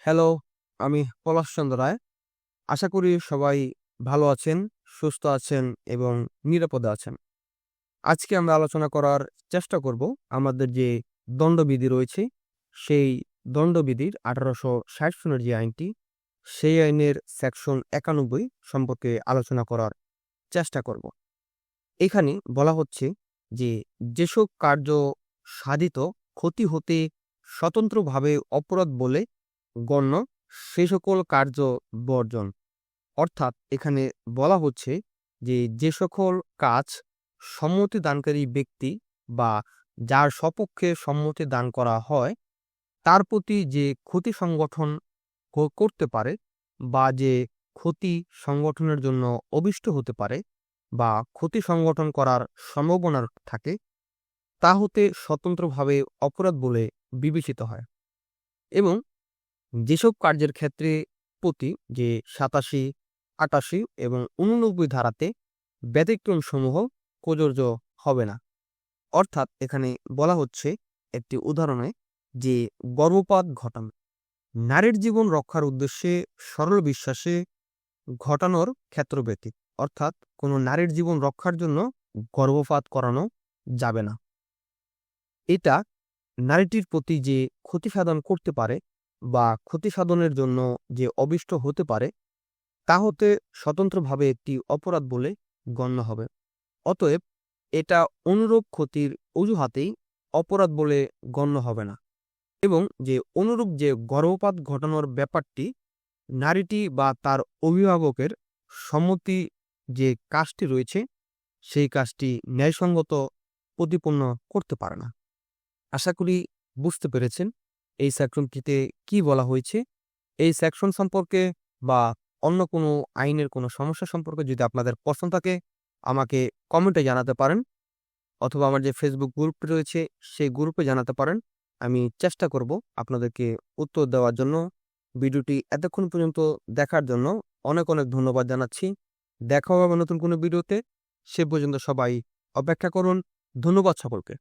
Hello, আমি পলাশচন্দ্র রায়। আশা করি সবাই ভালো আছেন, সুস্থ আছেন এবং নিরাপদে আছেন। আজকে আমরা আলোচনা করার চেষ্টা করব আমাদের যে দণ্ডবিধি রয়েছে, সেই দণ্ডবিধির ১৮৬০ সনের যে আইনটি, সেই আইনের সেকশন ৯১ সম্পর্কে আলোচনা করার চেষ্টা করব। এখানে বলা হচ্ছে যে, যেসব কার্য সাধিত ক্ষতি হতে স্বতন্ত্রভাবে অপরাধ বলে গণ্য, সে সকল কার্য বর্জন। অর্থাৎ এখানে বলা হচ্ছে যে সকল কাজ সম্মতি দানকারী ব্যক্তি বা যার সপক্ষে সম্মতি দান করা হয়, তার প্রতি যে ক্ষতি সংগঠন করতে পারে বা যে ক্ষতি সংগঠনের জন্য অভিষ্ট হতে পারে বা ক্ষতি সংগঠন করার সম্ভাবনা থাকে, তা হতে স্বতন্ত্রভাবে অপরাধ বলে বিবেচিত হয়। এবং যেসব কার্যের ক্ষেত্রে প্রতি যে ৮৭, ৮৮ এবং ৮৯ ধারাতে ব্যতিক্রমসমূহ প্রযোজ্য হবে না। অর্থাৎ এখানে বলা হচ্ছে একটি উদাহরণে যে গর্ভপাত ঘটানো নারীর জীবন রক্ষার উদ্দেশ্যে সরল বিশ্বাসে ঘটানোর ক্ষেত্র ব্যতীত। অর্থাৎ কোনো নারীর জীবন রক্ষার জন্য গর্ভপাত করানো যাবে না। এটা নারীটির প্রতি যে ক্ষতি সাধন করতে পারে বা ক্ষতি সাধনের জন্য যে অবিষ্ট হতে পারে, তা হতে স্বতন্ত্রভাবে একটি অপরাধ বলে গণ্য হবে। অতএব এটা অনুরূপ ক্ষতির অজুহাতেই অপরাধ বলে গণ্য হবে না। এবং যে অনুরূপ যে গর্ভপাত ঘটানোর ব্যাপারটি, নারীটি বা তার অভিভাবকের সম্মতি যে কাজটি রয়েছে, সেই কাজটি ন্যায়সঙ্গত প্রতিপন্ন করতে পারে না। আশা করি বুঝতে পেরেছেন এই সেকশনটিতে কি বলা হয়েছে। এই সেকশন সম্পর্কে বা অন্য কোনো আইনের কোনো সমস্যা সম্পর্কে যদি আপনাদের প্রশ্ন থাকে, আমাকে কমেন্টে জানাতে পারেন, অথবা আমার যে ফেসবুক গ্রুপটি রয়েছে সেই গ্রুপে জানাতে পারেন। আমি চেষ্টা করব আপনাদেরকে উত্তর দেওয়ার জন্য। ভিডিওটি এতক্ষণ পর্যন্ত দেখার জন্য অনেক অনেক ধন্যবাদ জানাচ্ছি। দেখা হবে নতুন কোনো ভিডিওতে। সে পর্যন্ত সবাই অপেক্ষা করুন। ধন্যবাদ সকলকে।